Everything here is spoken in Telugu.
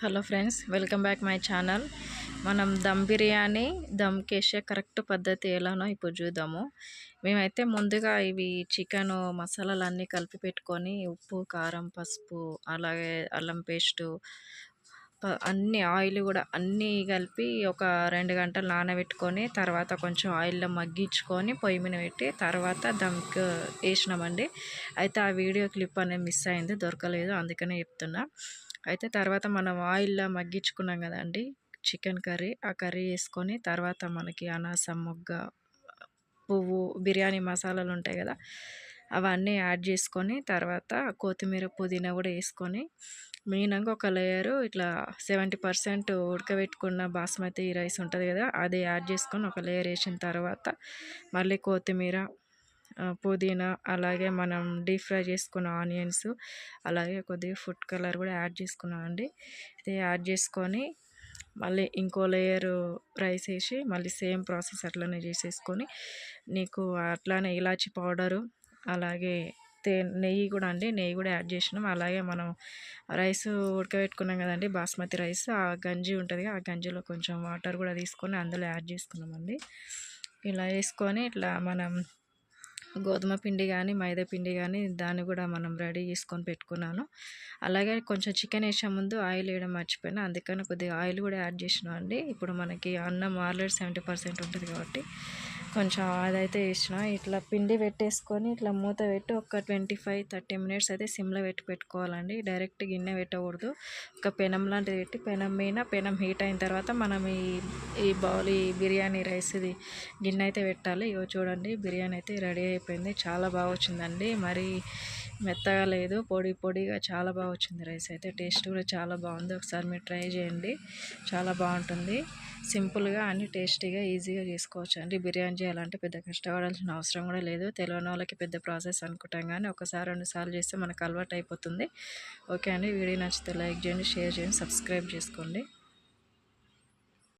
Hello friends, welcome back my channel. మనం దమ్ బిర్యానీ దమ్కేసే కరెక్ట్ పద్ధతి ఎలానో ఇప్పుడు చూద్దాము. మేమైతే ముందుగా ఇవి చికెను మసాలాలన్నీ కలిపి పెట్టుకొని ఉప్పు, కారం, పసుపు, అలాగే అల్లం పేస్టు, అన్ని ఆయిల్ కూడా అన్నీ కలిపి ఒక 2 గంటలు నానబెట్టుకొని తర్వాత కొంచెం ఆయిల్లో మగ్గించుకొని పొయ్యి మీద పెట్టి తర్వాత దమ్కి వేసినామండి. అయితే ఆ వీడియో క్లిప్ అనేది మిస్ అయింది, దొరకలేదు, అందుకనే చెప్తున్నా. అయితే తర్వాత మనం ఆయిల్లో మగ్గించుకున్నాం కదండి చికెన్ కర్రీ, ఆ కర్రీ వేసుకొని తర్వాత మనకి అనాసం, మొగ్గ, పువ్వు, బిర్యానీ మసాలాలు ఉంటాయి కదా, అవన్నీ యాడ్ చేసుకొని తర్వాత కొత్తిమీర, పుదీనా కూడా వేసుకొని మెయిన్గా ఒక లేయరు ఇట్లా 70% ఉడకబెట్టుకున్న బాస్మతి రైస్ ఉంటుంది కదా, అది యాడ్ చేసుకొని ఒక లేయర్ వేసిన తర్వాత మళ్ళీ కొత్తిమీర, పుదీనా, అలాగే మనం డీప్ ఫ్రై చేసుకున్న ఆనియన్స్, అలాగే కొద్దిగా ఫుడ్ కలర్ కూడా యాడ్ చేసుకున్నాం అండి. ఇది యాడ్ చేసుకొని మళ్ళీ ఇంకో లేయరు రైస్ వేసి మళ్ళీ సేమ్ ప్రాసెస్ అట్లనే చేసేసుకొని నీకు అట్లానే ఇలాచి పౌడరు, అలాగే నెయ్యి కూడా అండి, నెయ్యి కూడా యాడ్ చేసినాం. అలాగే మనం రైస్ ఉడకబెట్టుకున్నాం కదండి బాస్మతి రైస్, ఆ గంజి ఉంటుంది, ఆ గంజిలో కొంచెం వాటర్ కూడా తీసుకొని అందులో యాడ్ చేసుకున్నామండి. ఇలా వేసుకొని ఇట్లా మనం గోధుమ పిండి కానీ మైదా పిండి కానీ దాన్ని కూడా మనం రెడీ చేసుకొని పెట్టుకున్నాను. అలాగే కొంచెం చికెన్ వేసే ముందు ఆయిల్ వేయడం మర్చిపోయినా, అందుకని కొద్దిగా ఆయిల్ కూడా యాడ్ చేసినా అండి. ఇప్పుడు మనకి అన్నం ఆల్రెడీ 70% ఉంటుంది కాబట్టి కొంచెం అదైతే వేసిన. ఇట్లా పిండి పెట్టేసుకొని ఇట్లా మూత పెట్టి ఒక 25-30 మినిట్స్ అయితే సిమ్లో పెట్టుకోవాలండి. డైరెక్ట్ గిన్నె పెట్టకూడదు. ఒక పెనం లాంటిది పెట్టి పెనం హీట్ అయిన తర్వాత మనం ఈ బౌల్, ఈ బిర్యానీ రైస్ది గిన్నె అయితే పెట్టాలి. ఇగో చూడండి, బిర్యానీ అయితే రెడీ అయిపోయింది. చాలా బాగా వచ్చిందండి, మరి మెత్తగా లేదు, పొడి పొడిగా చాలా బాగా వచ్చింది. రైస్ అయితే టేస్ట్ కూడా చాలా బాగుంది. ఒకసారి మీరు ట్రై చేయండి, చాలా బాగుంటుంది. సింపుల్గా అన్ని టేస్టీగా ఈజీగా చేసుకోవచ్చు అండి. బిర్యానీ చేయాలంటే పెద్ద కష్టపడాల్సిన అవసరం కూడా లేదు. తెలియని వాళ్ళకి పెద్ద ప్రాసెస్ అనుకుంటాం, కానీ ఒకసారి 2 సార్లు చేస్తే మనకు అలవాటు అయిపోతుంది. ఓకే అండి, వీడియో నచ్చితే లైక్ చేయండి, షేర్ చేయండి, సబ్స్క్రైబ్ చేసుకోండి.